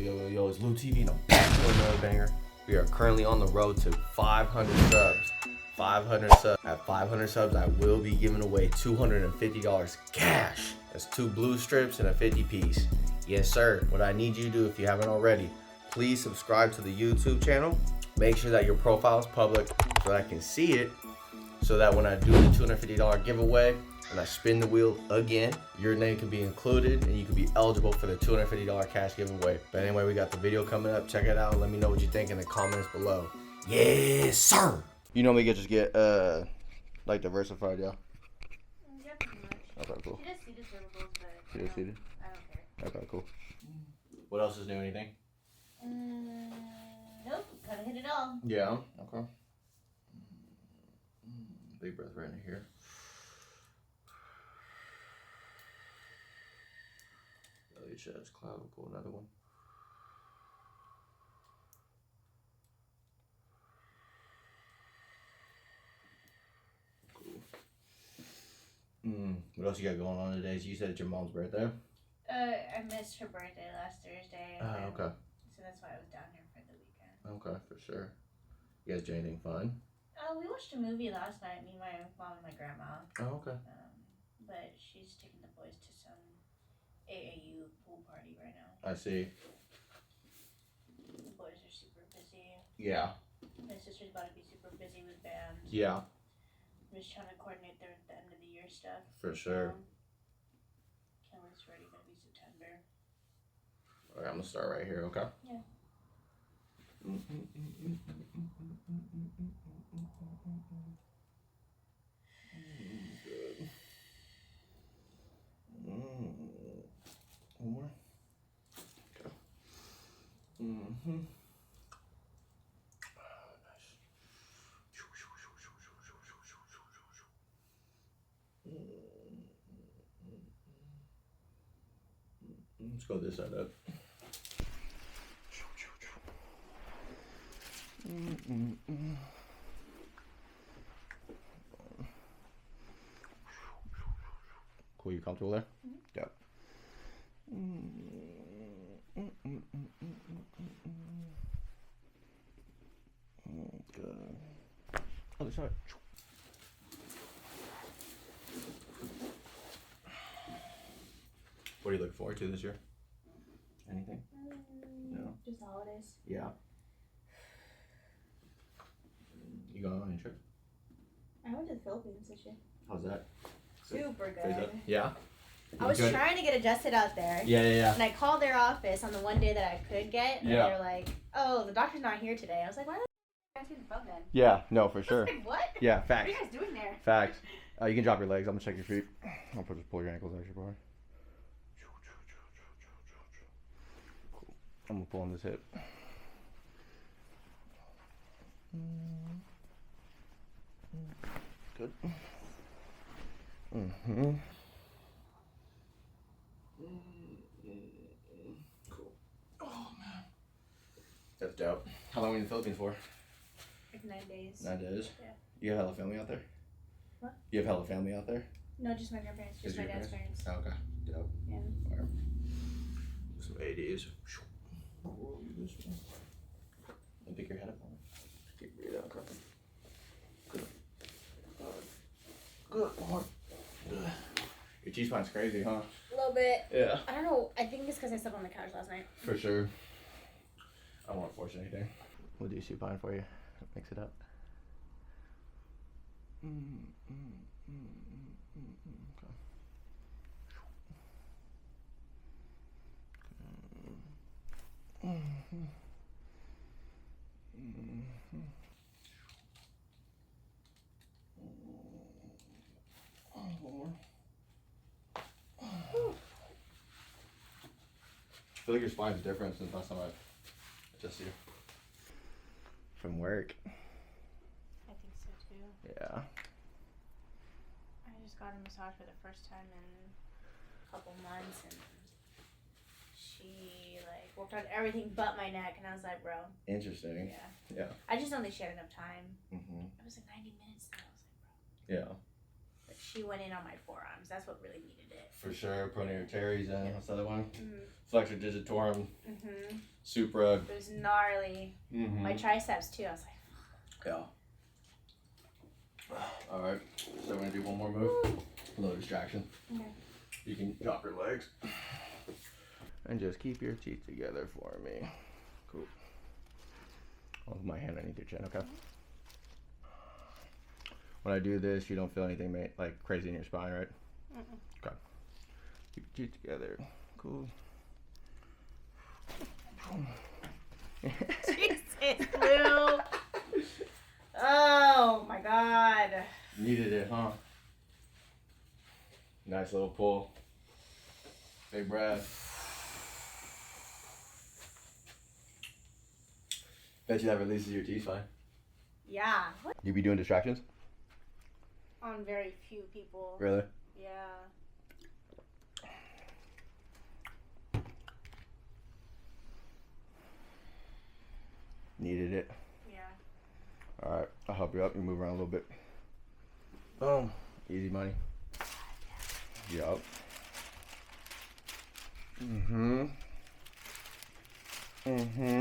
yo, it's Lou TV, and I'm back for another banger. We are currently on the road to 500 subs. 500 subs. At 500 subs, I will be giving away $250 cash. That's 2 blue strips and a 50 piece. Yes, sir. What I need you to do, if you haven't already, please subscribe to the YouTube channel. Make sure that your profile is public so that I can see it, so that when I do the $250 giveaway and I spin the wheel again, your name can be included and you can be eligible for the $250 cash giveaway. But anyway, we got the video coming up. Check it out. Let me know what you think in the comments below. Yes, sir. You know me, just get like diversified, yeah. Yeah, pretty much. Okay, cool. She does see the cervicals, but She does see it? I don't care. Okay, cool. What else is new? Anything? Nope. Kind of hit it all. Yeah. Okay. Big breath right in here. Belly, chest, clavicle, another one. Cool. What else you got going on today? So you said it's your mom's birthday? I missed her birthday last Thursday. Oh, okay. So that's why I was down here for the weekend. Okay, for sure. You guys do anything fun? We watched a movie last night, me, my mom, and my grandma. Oh, okay. But she's taking the boys to some AAU pool party right now. I see. The boys are super busy. Yeah. My sister's about to be super busy with bands. Yeah. I'm just trying to coordinate their the end of the year stuff. For sure. Kelly's already gonna be September. Alright, I'm gonna start right here, okay? Yeah. Good. One more. Okay. Nice. Let's go this side up. Cool, you comfortable there? Yep. Good. Other side. What are you looking forward to this year? Anything? No. Just holidays. Yeah. You going on any trips? I went to the Philippines this year. How's that? Super good. Yeah? I was trying to get adjusted out there. Yeah. And I called their office on the one day that I could get. And Yeah. they were like, oh, the doctor's not here today. I was like, why the f*** the phone then? Yeah, no, for I sure. was like, what? Yeah, What are facts. you guys doing there? Facts. You can drop your legs. I'm gonna check your feet. I'll just pull your ankles extra far. Cool. I'm gonna pull on this hip. Good. Cool. Oh man. That's dope. How long were you in the Philippines for? Like 9 days. 9 days? Yeah. You have hella family out there? What? You have hella family out there? No, just my grandparents. Just my your dad's parents. Oh, okay. Dope. Yeah. Fire. Some ADs. We'll do this one. And pick your head up on it. Keep breathing. Okay. Good. Good. Good. Your T-spine's crazy, huh? A little bit. Yeah. I don't know. I think it's because I slept on the couch last night. For sure. I don't want to force anything. We'll do supine for you. Mix it up. Okay. I feel like your spine's different since last time I adjusted you. From work. I think so too. Yeah. I just got a massage for the first time in a couple months, and she like worked on everything but my neck, and I was like, bro. Interesting. Yeah. I just don't think she had enough time. Mm-hmm. It was like 90 minutes, and I was like, bro. Yeah. But she went in on my forearms. That's what really needed it. For sure. Pronator teres and what's the other one? Mm-hmm. Flexor digitorum. Mm-hmm. Supra. It was gnarly. Mm-hmm. My triceps too. I was like, Yeah. All right. So we're gonna do one more move. No distraction. okay. You can drop your legs. And just keep your teeth together for me. Cool. I'll put my hand underneath your chin, okay? When I do this, you don't feel anything like crazy in your spine, right? Mm-mm. Okay. Keep your teeth together. Cool. Jesus, Lou. Oh my God. Needed it, huh? Nice little pull. Big breath. Bet you that releases your teeth fine. Yeah. What? You be doing distractions? On very few people. Really? Yeah. Needed it. Yeah. Alright, I'll help you up. You move around a little bit. Boom. Easy money. Yup. Mm-hmm. Mm-hmm.